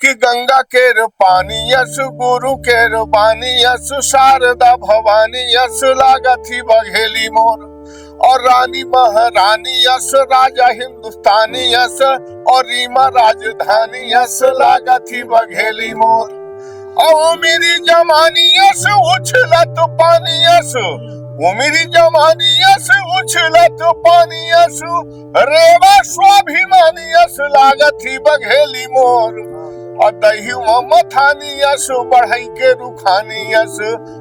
कि गंगा के पानी यस गुरु के पानी यस शारदा भवानी यस लागथी बघेली मोर और रानी महारानी यस राजा हिंदुस्तानी यस और रीमा राजधानी यस लागथी बघेली मोर और मेरी जमानी यस उछलत पानी यस वो मेरी जमानी यस उछलत पानी यस रेवा स्वाभिमानी यस लागथी बघेली मोर और दही मथानी यस बढ़ई के रुखानी यस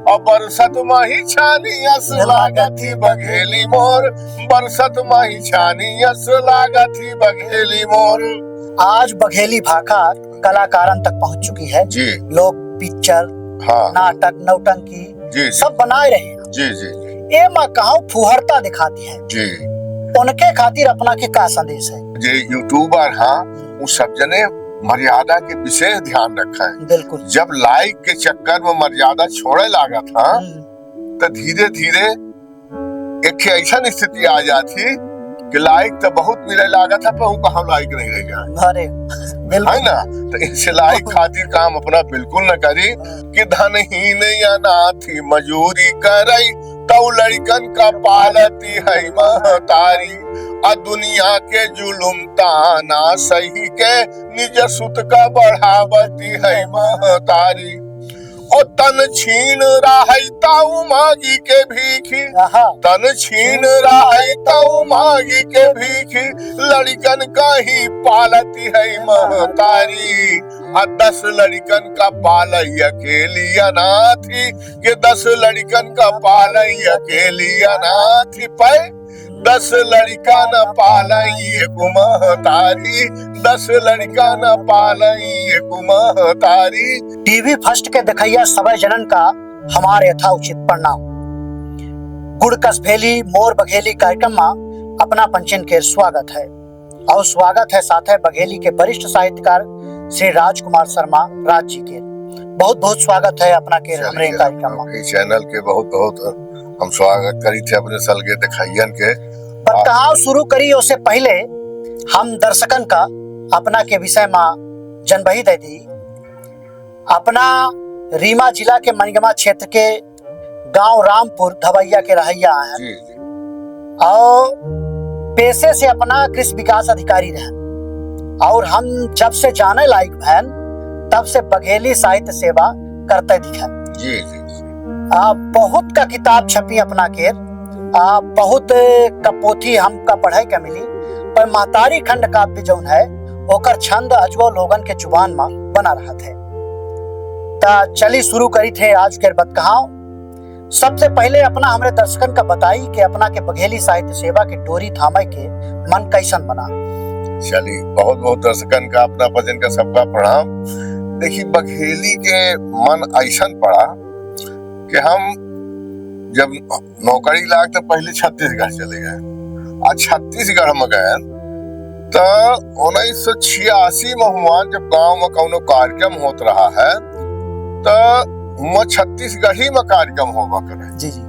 और बरसत माही छानी यस लागथी बघेली मोर बरसत माही छानी यस लागथी बघेली मोर। आज बघेली भाखा कलाकारन तक पहुंच चुकी है जी। लोग पिक्चर नाटक नौटंकी जी सब बनाए रहे हैं जी जी ए माँ कहा फुहरता दिखाती है जी उनके खातिर अपना के का संदेश है जे यूट्यूबर हाँ वो सब जने मर्यादा के विशेष ध्यान रखा है। बिल्कुल जब लाइक के चक्कर में मर्यादा छोड़े लागा था तो धीरे धीरे एक ऐसा स्थिति आ जाती कि लाइक तो बहुत मिले लागा था पर हम लाइक नहीं रह जाए अरे है ना। तो इससे लाइक खातिर काम अपना बिल्कुल न करी कि धनहीन या नाथी मजूरी करई तो लड़कन का पालती है महतारी आ दुनिया के जुलुम ताना सही के निज सुत का बढ़ावती है महतारी और तन छीन रही ताऊ मागी के भीखी तन छीन रही ताऊ मागी के भीखी लड़कन का ही पालती है महतारी आ 10 लड़कन का पालई अकेली अनाथी के 10 लड़कन का पालई अकेली अनाथी पे 10 लड़का न पालई महतारी 10 लड़का न पालई महतारी। टीवी फर्स्ट के देखैया सबै जनन का हमारे यथाउचित प्रणाम। गुड़ कसभेली मोर बघेली कार्यक्रम में अपना पंचन के स्वागत है और स्वागत है साथ है बघेली के वरिष्ठ साहित्यकार श्री राजकुमार शर्मा राज जी के बहुत बहुत स्वागत है अपना के हमरे कार्यक्रम में। चैनल के बहुत बहुत हम स्वागत करी थे अपने सल के दिखाइयन के पर कहा शुरू करी उससे पहले हम दर्शकन का अपना के विषय में जनबही दे दी। अपना रीमा जिला के मनगमा क्षेत्र के गांव रामपुर धवैया के रहैया हैं और पेशे से अपना कृषि विकास अधिकारी रहे और हम जब से जाने लायक भैन तब से बघेली साहित्य सेवा करते दिखे जी। बहुत का किताब छपी अपना के बहुत का पोथी हमका पढ़ाई के मिली पर महतारी खंड काव्य जौन है ओकर छंद अजबो लोगन के जुबान में बना रहा थे। ता चली शुरू करी थे आज के बतकहाव। सबसे पहले अपना हमरे दर्शकन का बताई कि अपना के बघेली साहित्य सेवा के डोरी थामे के मन कैसन बना। चली बहुत बहुत दर्शकन का अपना भजन का सबका प्रणाम। देखिए बघेली के मन ऐसन पड़ा कि हम जब नौकरी लाग तो पहले छत्तीसगढ़ चले गए। आज छत्तीसगढ़ में गए तो 1986 में हुआ जब गांव में कोनो कार्यक्रम होत रहा है तो छत्तीसगढ़ ही में कार्यक्रम होगा करे जी जी।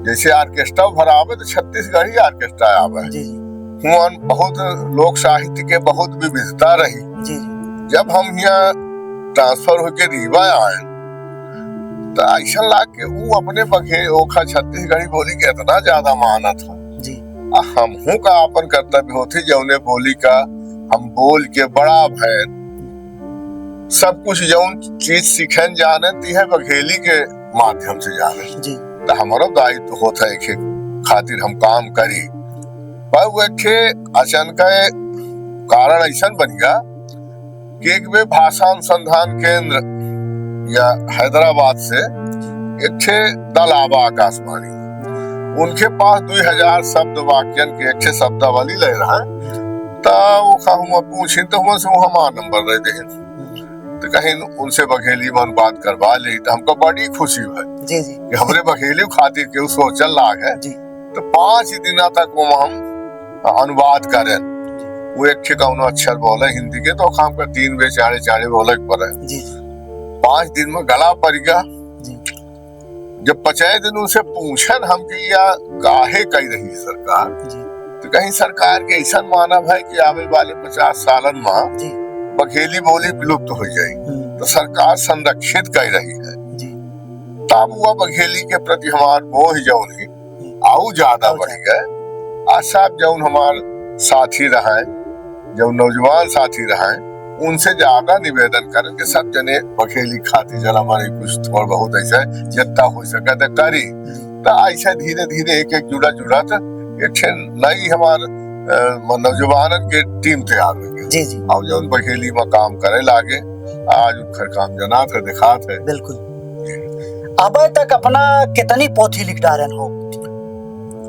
जैसे ऑर्केस्ट्रा भरावे तो छत्तीसगढ़ ही ऑर्केस्ट्रा आवे जी। हुआ बहुत लोक साहित्य के बहुत विविधता रही जी। जब हम यहाँ ट्रांसफर होके रीवा आए तो ऐसा लाग के वो अपने बघे ओखा छत्तीसगढ़ी बोली के इतना ज्यादा माना था जी। हमहू का अपन कर्तव्य होती जौने बोली का हम बोल के बड़ा भैन सब कुछ जौन चीज सीखन जाने ती है बघेली के माध्यम से जाने जी। तो हमारा दायित्व होता है कि खातिर हम काम करी पर वो अचानक कारण ऐसा बन गया कि एक वे भाषा अनुसंधान केंद्र या हैदराबाद से एक दल आवा आकाशवाणी उनके पास 2000 शब्द वाक्यन के एक शब्दावली ले रहा है तो पूछी तो हमारा नंबर दे दे तो कहीं उनसे बघेली मन बात करवा ली तो हमको बड़ी खुशी हुई जी जी। कि हमरे बघेली खातिर के सोचल लाग है जी। तो 5 दिन तक वो हम अनुवाद करें वो एक कौनो अक्षर बोले हिंदी के तो काम का 3 बेचारे बोले पड़े जी। 5 दिन में गला पड़ गया। जब 5 दिन उनसे पूछन हम कि या काहे कही रही सरकार तो कहीं सरकार के ऐसा मानव है कि आवे वाले 50 सालन में बघेली बोली विलुप्त हो जाई, तो सरकार संरक्षित कर रही है। जी तब हुआ बघेली के प्रति हमार मोह जौन ही आऊ ज्यादा बढ़ गए। आज साहब जौन हमार साथी रहे, जो नौजवान साथी रहे, उनसे ज्यादा निवेदन करें कि सब जने बघेली खाती जरा हमारे कुछ थोड़ा बहुत ऐसा जितना हो सके तो करी। तो ऐसा धीरे धीरे एक एक जुड़ा जुड़ा तो एक नई हमार नौजवानन के टीम तैयार हो गई। जी जी और जौन बघेली में काम करे लागे, आज उनकर काम जनात है, दिखात है। बिल्कुल। अब तक अपना कितनी पोथी लिख डालन हो?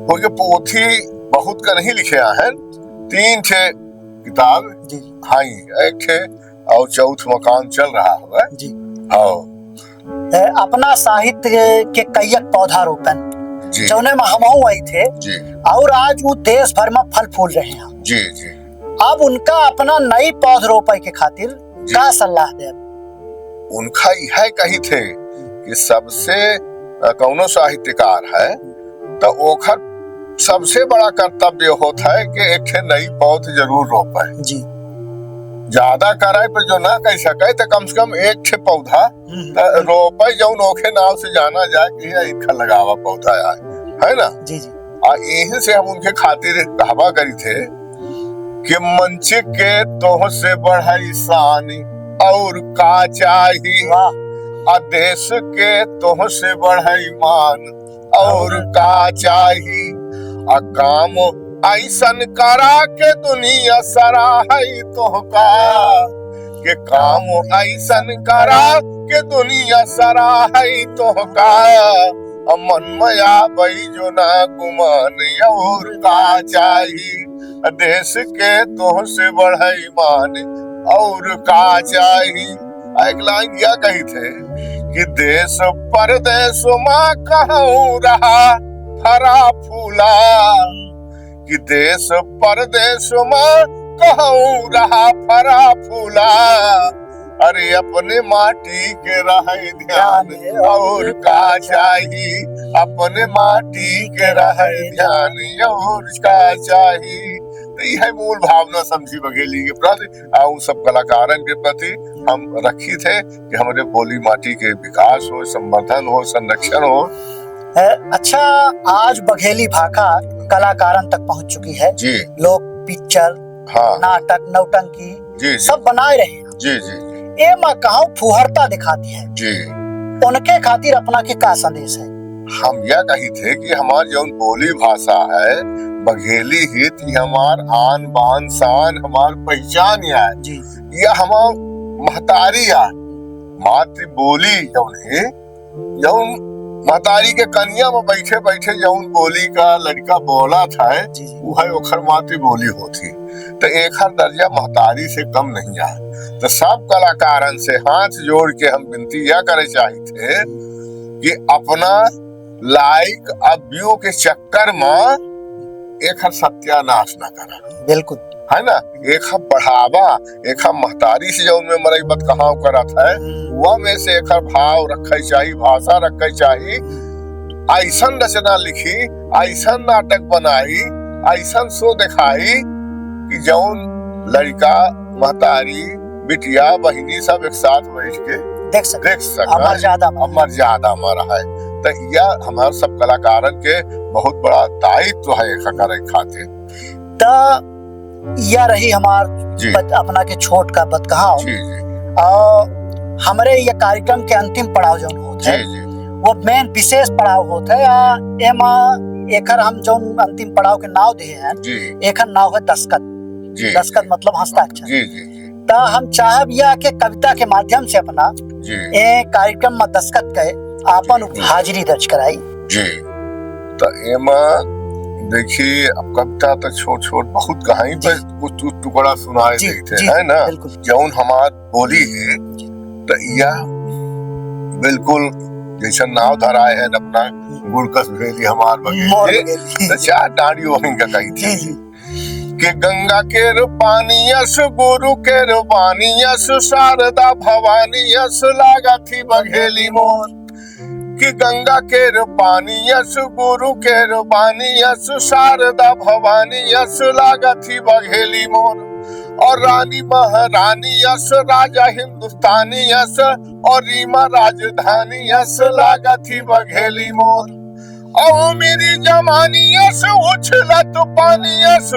क्योंकि पोथी बहुत का नहीं लिखे हैं, 3 ठे किताब जी हाँ, एक ठे और चौथ मकान चल रहा है जी। हाँ अपना साहित्य के कईक पौधारोपण जी जौने में हमहू आई थे जी और आज वो देश भर में फल फूल रहे हैं। जी जी। अब उनका अपना नई पौध रोपे के खातिर क्या सलाह दे? उनका यह कही थे कि सबसे कौनो साहित्यकार है तो ओखर सबसे बड़ा कर्तव्य होता है कि एक ठे नई पौध जरूर रोपे। जी ज्यादा कराए पर जो ना कह सके तो कम से कम एक ठे पौधा रोपे जौन ओखे नाव से जाना जाए कि इनका लगावा पौधा है ना। जी जी। यही से हम उनके खातिर कहवा करी थे कि मंच के तोह से बढ़ाई शानी और का चाही, देश के तोह से बढ़ाई मान और का चाही, काम ऐसन करा के दुनिया सराहई तोहका, के काम ऐसन करा के दुनिया सराहई तोहका, मन मया बई जो ना गुमान और का चाही, देश के तोह से बढ़ई मान और का चाही। एक लाइन क्या कही थे कि देश परदेश माँ कहूँ रहा फरा फूला, कि देश परदेश माँ कहूँ रहा फरा फूला, अरे अपने माटी के रहे ध्यान और का चाही, अपने माटी के रहे ध्यान और का चाही। तो यह मूल भावना समझी बघेली के प्रति और सब कलाकारन के प्रति हम रखी थे कि हमारे बोली माटी के विकास हो, संवर्धन हो, संरक्षण हो। अच्छा, आज बघेली भाखा कलाकारन तक पहुंच चुकी है जी। लोग पिक्चर, हाँ, नाटक, नौटंकी जी सब बनाए रहे हैं। जी जी ये मैं कहूँ फुहरता दिखाती है जी। उनके खातिर अपना के क्या संदेश है? हम यह कही थे कि हमारी जो बोली भाषा है बघेली ही थी, हमार आन बान शान, हमार पहचान है जी। यह हमार महतारी है, मातृ बोली जौन है, जौन महतारी के कन्या में बैठे बैठे जौन बोली का लड़का बोला था वह ओखर मातृ बोली होती। तो एक दर्जा महतारी से कम नहीं है। तो सब कलाकारन से हाथ जोड़ के हम विनती यह करे चाहे थे कि अपना लाइक अब व्यू के चक्कर में एक सत्यानाश न करा। बिल्कुल है ना, एक बढ़ावा, एक महतारी से जो उनमें मरई बत कहा करत है वह में से एक भाव रखे चाहिए, भाषा रखे चाहिए, ऐसा रचना लिखी, ऐसा नाटक बनाई, ऐसा शो दिखाई कि जौन लड़का महतारी बिटिया बहिनी सब एक साथ बैठ के देख सके, मर्यादा हमारा है। तो यह हमारे सब कलाकारन के बहुत बड़ा दायित्व है करे खातिर। तो यह रही हमार अपना के छोट का बत कहा और हमारे ये कार्यक्रम के अंतिम पड़ाव जो होता है वो मेन विशेष पड़ाव होता है। एमा एकर हम जो अंतिम पड़ाव के नाव दिए हैं, एकर नाव है दस्तखत। दस्तखत मतलब हस्ताक्षर। तो हम चाहब यह के कविता के माध्यम से अपना ये कार्यक्रम में दस्तखत के आपन हाजिरी दर्ज कराई जी। तो एमा देखिए, अब कविता तो छोट छोट बहुत कहानी पर कुछ टुकड़ा सुनाए देते है ना, जौन हमार बोली है। तो यह बिल्कुल जैसा नाव धराए है अपना गुड़कस भेली हमार बघेली, तो 4 डाड़ी वहीं का कही थी कि गंगा के पानी यस, गुरु के पानी यस, शारदा भवानी यस लागा थी बघेली मोर, कि गंगा के पानी यस, गुरु के पानी यस, शारदा भवानी यस लागा थी बघेली मोर, और रानी महारानी यस, राजा हिंदुस्तानी यस, और रीमा राजधानी यस, लागत ही बघेली मोर। ओ मेरी जमानी यस, उछलत पानी यस,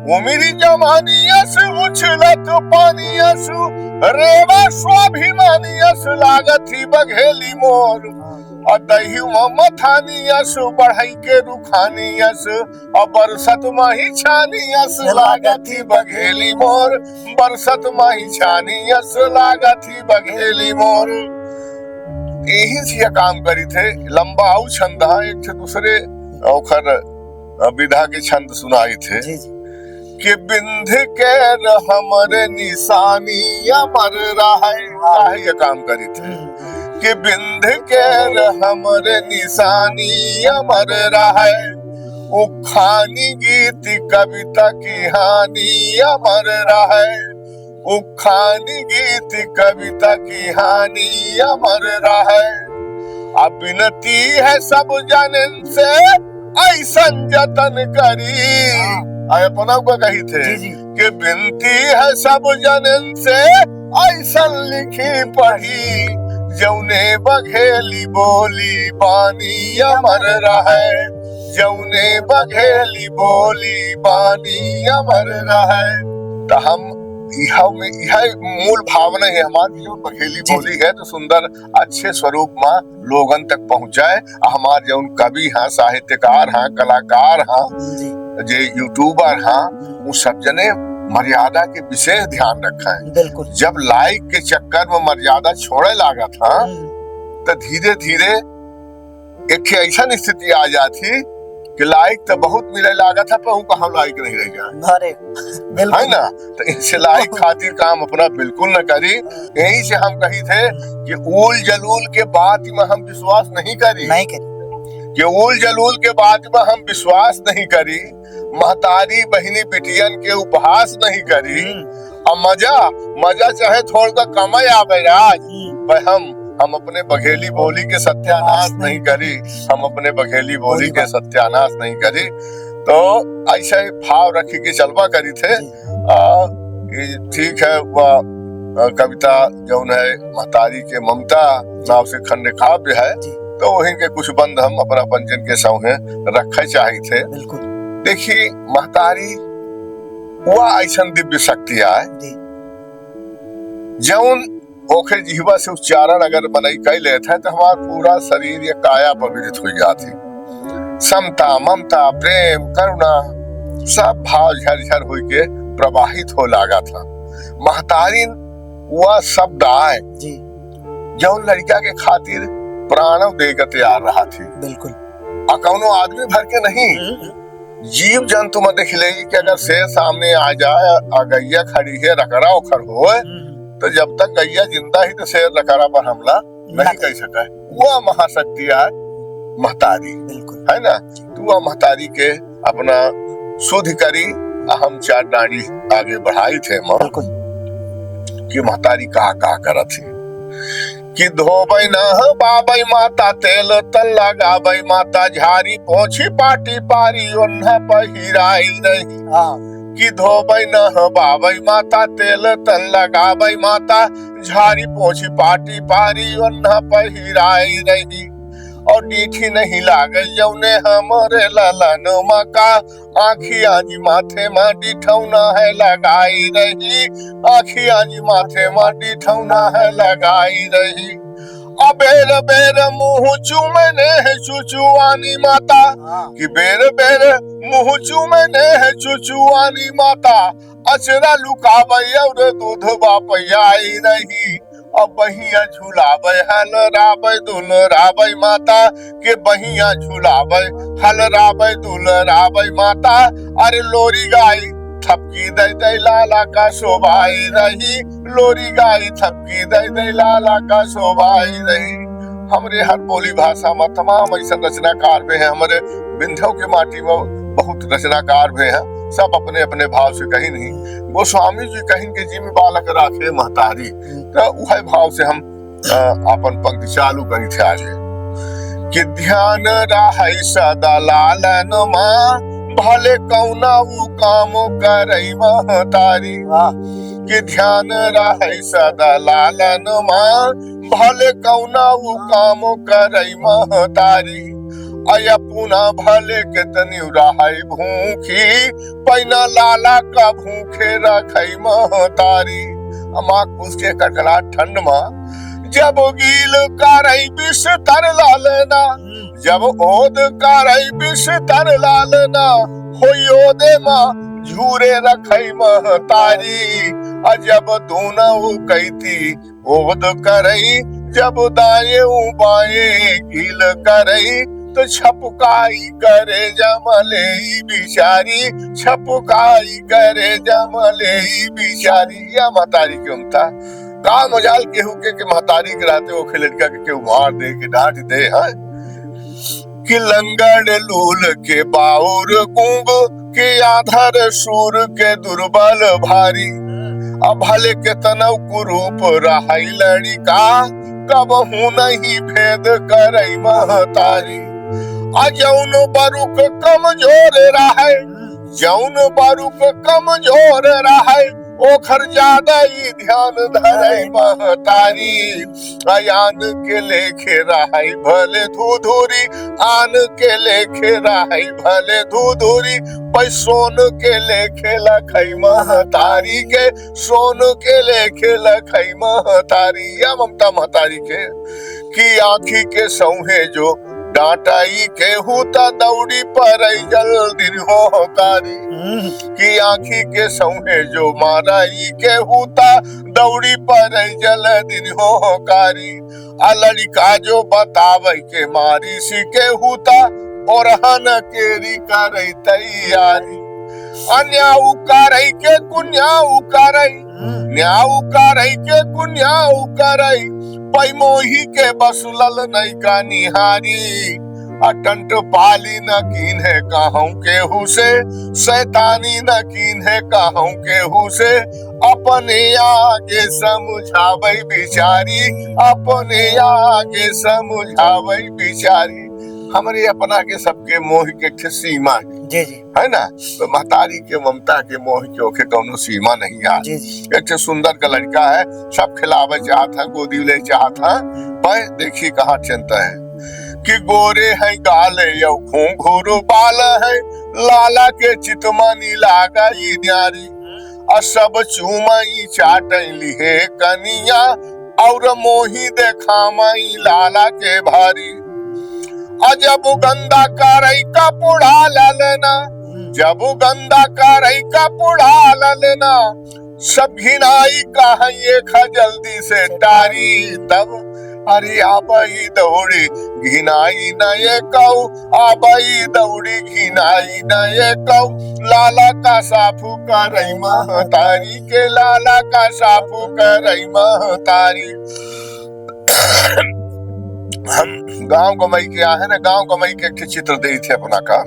वो मेरी जमानी यस, उछलत पानी यस, रेवा स्वाभिमानी यस, लागत ही बघेली मोर। और दही मथानी यस, बढ़ई के रुखानी यस, और बरसत माही छानी यस, लागत ही बघेली मोर। बरसत माही छानी यस, लागत ही बघेली मोर। यही से काम करी थे। लंबा आउ छंद एक थे दूसरे ओखर विधा के छंद सुनाई थे कि बिंध के हमरे निशानी अमर रहे। ये काम करी थे कि बिंध के हमरे निशानी अमर रहे, उखानी गीत कविता की हानि अमर रहे, उखानी गीत कविता की हानि अमर रहे। अब विनती है सब जनन से ऐसन जतन करी। अपना को कही थे कि विनती है सब जनन से ऐसन लिखी पढ़ी, जौने बघेली बोली बानी अमर रहे, जौने बघेली बोली बानी अमर रहे। तो हम यह मूल भावना है हमारी, जो बघेली बोली है तो सुंदर अच्छे स्वरूप में लोगन तक पहुंचाए। हमारे जो कवि हैं, साहित्यकार हैं, कलाकार हैं, जो यूट्यूबर हैं, वो सब जने मर्यादा के विशेष ध्यान रखा है। बिल्कुल। जब लाइक के चक्कर में मर्यादा छोड़े लागा था तो धीरे धीरे एक ऐसा स्थिति आ जाती कि लाइक तो बहुत मिले लागा था, पर कहाँ लाइक नहीं रह जाए, है ना। तो इससे लाइक खातिर काम अपना बिल्कुल न करी। यही से हम कही थे कि ऊल जलूल के बात में हम विश्वास नहीं करी, कि ऊल जलूल के बात में हम विश्वास नहीं करी, महतारी बहिनी बिटियन के उपहास नहीं करी। और मजा चाहे थोड़ा सा कम आवे आज, पर हम अपने बघेली बोली के सत्यानाश नहीं करी, हम अपने बघेली बोली के सत्यानाश नहीं करी। तो ऐसे भाव रखी के चलवा करी थे। ठीक है, वह कविता जो है महतारी के ममता नाव से खंड काव्य है, तो वही के कुछ बंद हम अपना पंचन के सौहे रखे चाहे थे। देखिए, महतारी वह ऐसा दिव्य शक्ति है जौन ओखे जीवा से उच्चारण अगर बनई कई लेते हैं तो हमारा पूरा शरीर या काया पवित्र हो जाती। समता, ममता, प्रेम, करुणा सब भाव झरझर हो के प्रवाहित हो लागा था। महतारी वह शब्द आए जौन लड़का के खातिर प्राण दे के तैयार रहा थी। बिल्कुल। कौनो आदमी भर के नहीं, जीव जंतु में देख लेगी कि अगर शेर सामने आ जाए, गैया खड़ी है, रकड़ा उखड़ हो, तो जब तक गैया जिंदा ही तो शेर रकड़ा पर हमला नहीं कर सका। वह महाशक्ति है महतारी, है ना। तो वह महतारी के अपना शुद्ध करी हम चार डांडी आगे बढ़ाई थे कि महतारी कहा करत थी कि धोबई न बाबई माता तेल तल लगाबई माता, झारी पोछी पाटी पारी ओन्हा पहिराई नहीं। कि धोबई न बाबई माता तेल तल लगाबई माता, झारी पोछी पाटी पारी ओन्हा पहिराई नहीं। और डीठी नहीं लागे जौने हमरे ललन मका, आँखी आजी माथे में डिठौना है लगाई रही, आँखी आजी माथे में डिठौना है लगाई रही। बेर बेर मुँह चूमने है चुचुआनी माता, कि बेर बेर मुँह चूमने है चुचुआनी माता, अचरा लुकाबई और दूध बापयाई रही। अब बहिया झुलावे हल राबे दुल राबे माता, के बहिया झुलावे हल राबे दुल राबे माता। अरे लोरी गाई थपकी दे दे लाला का शोभाई रही, लोरी गाई थपकी दे दे लाला का शोभाई रही। हमरे हर बोली भाषा में तमाम ऐसा रचनाकार भी है, हमारे बिंध्यों के माटी में बहुत रचनाकार भी है, सब अपने अपने भाव से कहीं नहीं। गोस्वामी जी कहीं के जी में बालक राखे महतारी, तो वह भाव से हम अपन पंक्ति चालू करी थे आगे कि ध्यान रहे सदा लालन माँ, भले कौना वो काम करई महतारी वाह कि ध्यान रहे सदा लालन माँ भले कौना वो काम करई महतारी अया पुनः भले कितनी रहाई भूखी पैना लाला का भूखे रखई महतारी। माँ कुछ के कटला ठंड माँ जब गील करई बिस्तर लालना जब ओद करई बिस्तर लालना होई ओदे माँ झूरे रखई महतारी अजब दोना वो कहती ओद करई जब दाए बाए गील करई तो छपकाई करे जमले बिचारी छपकाई करे जमले बिचारी। या महतारी के उमता का मजाल केहू के महतारी के रहते वो लड़का के केहू मार दे के डांट दे है कि लंगड़ लूल के बाउर गुंग के आधर सूर के दुर्बल भारी अब भले के तनव कुरूप रहाई लड़का कब हूं नहीं भेद करई महतारी जौन बरुक कमजोर रहे जौन बरुक कमजोर रहे ओखर ज्यादा ही ध्यान धरे महतारी आन के लेखे रहाई भले धूधूरी आन के लेखे रहाई भले धूधूरी पै सोन के लेखे लखई महतारी के सोन के लेखे लखई महतारी। या ममता महतारी के कि आँखी के सौहे जो डांटाई के हुता दौड़ी पर जल्दी हो कारी कि आँखी के सौहे जो माराई के हुता दौड़ी पर जल्दी हो कारी आ लड़का जो बतावे के मारी सी के हुता और हन केरी करई तैयारी अन्याऊ करई के कुन्याऊ करई न्याऊ करई के कुन्याऊ करई पै मोही के बसुलल नहीं का निहारी अटंट पाली न कीन है कहूं केहू से शैतानी न कीन है कहूं केहू से अपने आगे समझावे बिचारी अपने आगे समझावे बिचारी। हमारे अपना के सबके मोह के सीमा जी जी है ना तो महतारी के ममता के मोह के ओखे कौनो सीमा नहीं आ। एक सुंदर का लड़का है सब खिलावे चाहता गोदी ले चाहता पर देखिए कहाँ चिंता है कि गोरे है गाले यौ घूंघरू बाल है लाला के चितमनी लागा न्यारी और सब चूमई चाटली है कनिया और मोही देखामई लाला के भारी जब गंदा करई का पुढ़ा ललना जब गंदा करई का पुढ़ा ललना सब घिनाई कहिए खा जल्दी से टारी तब अरे आबई दौड़ी घिनाई न ये कऊ आबई दौड़ी घिनाई न ये कऊ लाला का साफू करई महतारी के लाला का साफू करई महतारी। हम गांव गमई के है ना गांव गमई के चित्र दे थे अपना का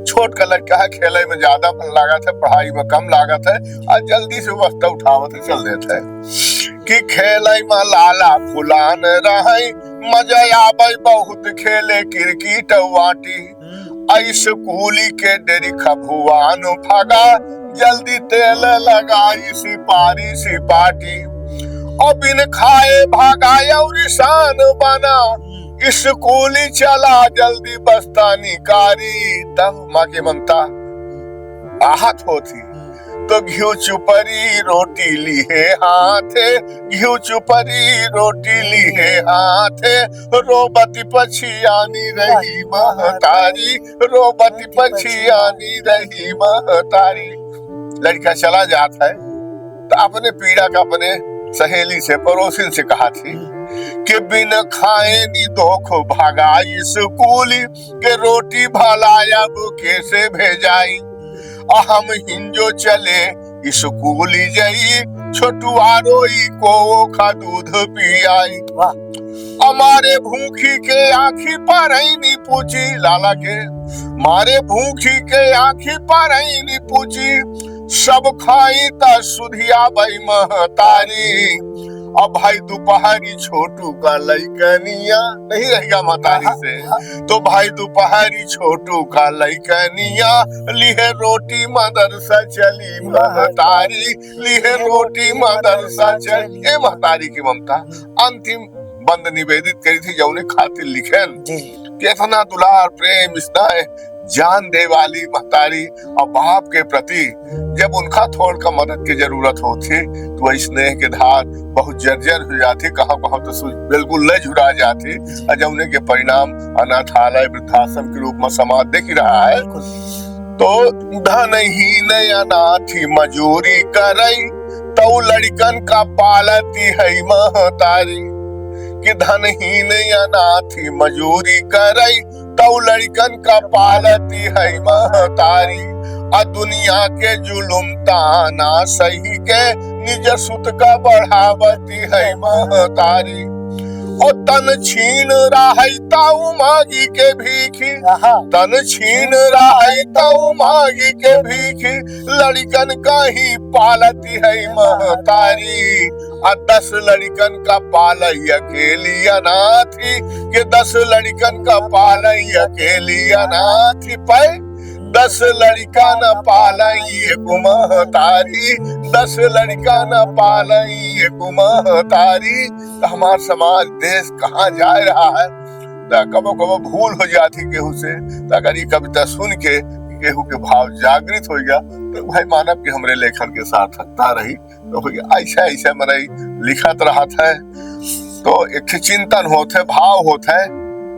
छोट का लड़का है खेले में ज्यादा मन लागत है पढ़ाई में कम लागत है और जल्दी से वक्त उठावत है चल देते है कि खेले में लाला फुलान रहे मजा आवे बहुत खेले क्रिकेट वाटी स्कूली के डेरी खभुआन भागा जल्दी तेल लगाई सिपारी सिपाटी और बिन खाए भागा और शान बना स्कूली चला जल्दी बस्तानी कारी। तब माँ की ममता आहत होती तो घी चुपरी रोटी लिए हाथे घी चुपरी रोटी लिए हाथे रोबती पछियानी रही महतारी रोबती पछियानी रही महतारी। लड़का चला जाता है तो अपने पीड़ा का अपने सहेली से पड़ोसिन से कहा थी कि बिन खाए नी दोख भागाई स्कूली के रोटी भलाया बुके से भेजाई हम हिंजो चले स्कूली जई छोटुआ रोई को खा दूध पियाई हमारे भूखी के आँखी पर नी पूछी लाला के मारे भूखी के आँखी पर नी पूछी सब खाई ता सुधिया बई महतारी अब भाई दोपहरी छोटू का लइकनिया नहीं रहेगा महतारी से, तो भाई दोपहरी छोटू का लइकनिया लिहे रोटी मदरसा चली महतारी, लिहे रोटी मदरसा चली। ए महतारी की ममता अंतिम बंद निवेदित करी थी जौने खातिर लिखन कितना दुलार प्रेम स्नेह जान दे वाली महतारी और बाप के प्रति जब उनका थोड़ का मदद की जरूरत होती तो वही स्नेह के धार बहुत जर्जर हो जाती, कहाँ कहाँ तो बिल्कुल न झुरा जाती। जमुने के परिणाम अनाथालय वृद्धाश्रम के रूप में समाज दिख रहा है। तो धनहीन अनाथी मजूरी करई तो लड़कन का पालती है महतारी, कि धनहीन अनाथी मजूरी करई तो लड़कन का पालती है महतारी। आ दुनिया के जुलुम ताना सही के निज सुत का बढ़ावती है महतारी। और तन छीन रही ताऊ मागी के भीखी, तन छीन रही ताऊ मागी के भीखी लड़कन का ही पालती है महतारी। 10 लड़कन का पालई अकेली अनाथी, के 10 लड़कन का पालई अकेली अनाथी पे 10 लड़का न पालई महतारी, 10 लड़का न पालई महतारी। तो हमारा समाज देश कहाँ जा रहा है। कबो कबो भूल हो जाती केहू से, अगर ये कविता सुन के केहू के भाव जागृत हो गया तो भाई मानव की हमरे लेखन के सार्थकता रही। तो ऐसा ऐसा मनाई लिखत रहा था तो एक चिंतन होते भाव होता है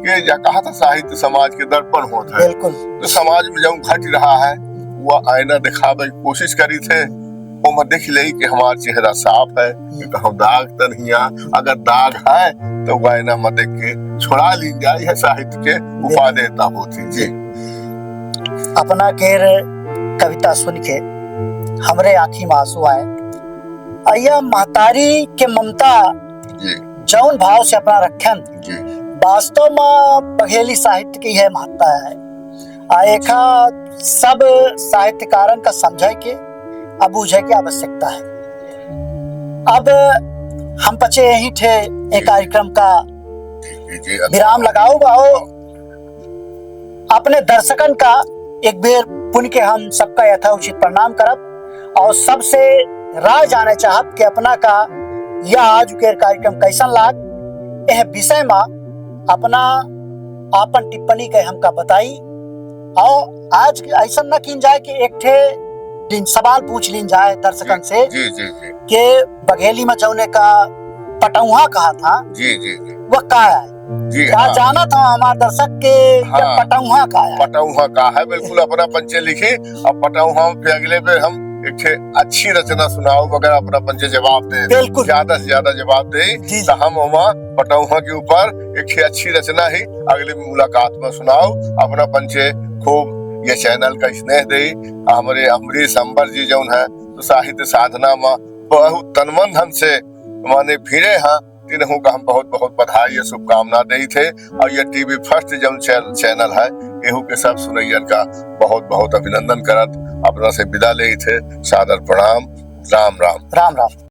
कि जा कहा था साहित्य समाज के दर्पण होता है। तो समाज में जब घट रहा है वह आईना दिखावे की कोशिश करी थे, वो मैं देख ली कि हमारा चेहरा साफ है, कहूँ दाग तो नहीं है, अगर दाग है तो वो आईना में देख के छुड़ा ली जाए। यह साहित्य के उपादेयता होती। जी अपना केर कविता सुन के हमरे आंखी में आंसू आए। अय्या महतारी के ममता जौन भाव से अपना रखन वास्तव में बघेली साहित्य की यह महत्ता है। आएखा सब साहित्यकारन का समझे के अब बुझे की आवश्यकता है। अब हम पचे यही थे एक कार्यक्रम का विराम लगाओ बाओ अपने दर्शकन का एक बेर पुन के हम सबका यथाउचित प्रणाम करब और सबसे राय जाने चाहब कि अपना का यह आज के कार्यक्रम कैसन लाग। यह विषय में अपना आपन टिप्पणी के हमका बताई और आज ऐसा न किन जाए कि एक ठे सवाल पूछ लीन जाए दर्शकन से कि बघेली में जौने का पटौहा कहा था वह का है। क्या जाना था हमारे दर्शक के पटौहा का है। पटौहा का है बिल्कुल अपना पंचे लिखी और पटौहा पे अगले बेर हम एक अच्छी रचना सुनाओ अगर अपना पंचे जवाब दे, ज्यादा से ज्यादा जवाब दे तो हम पटौहा के ऊपर एक अच्छी रचना ही अगले मुलाकात में सुनाओ। अपना पंचे खूब ये चैनल का स्नेह दे। हमारे अमरीश अंबर जी जो है तो साहित्य साधना में बहुत तनमन धन से माने भिड़े हैं, तीनों का हम बहुत बहुत बधाई या शुभकामना दे थे। और ये टीवी फर्स्ट जो चैनल है एहू के सब सुनैयन का बहुत बहुत अभिनंदन करत अपना से विदा ले थे। सादर प्रणाम। राम राम। राम राम।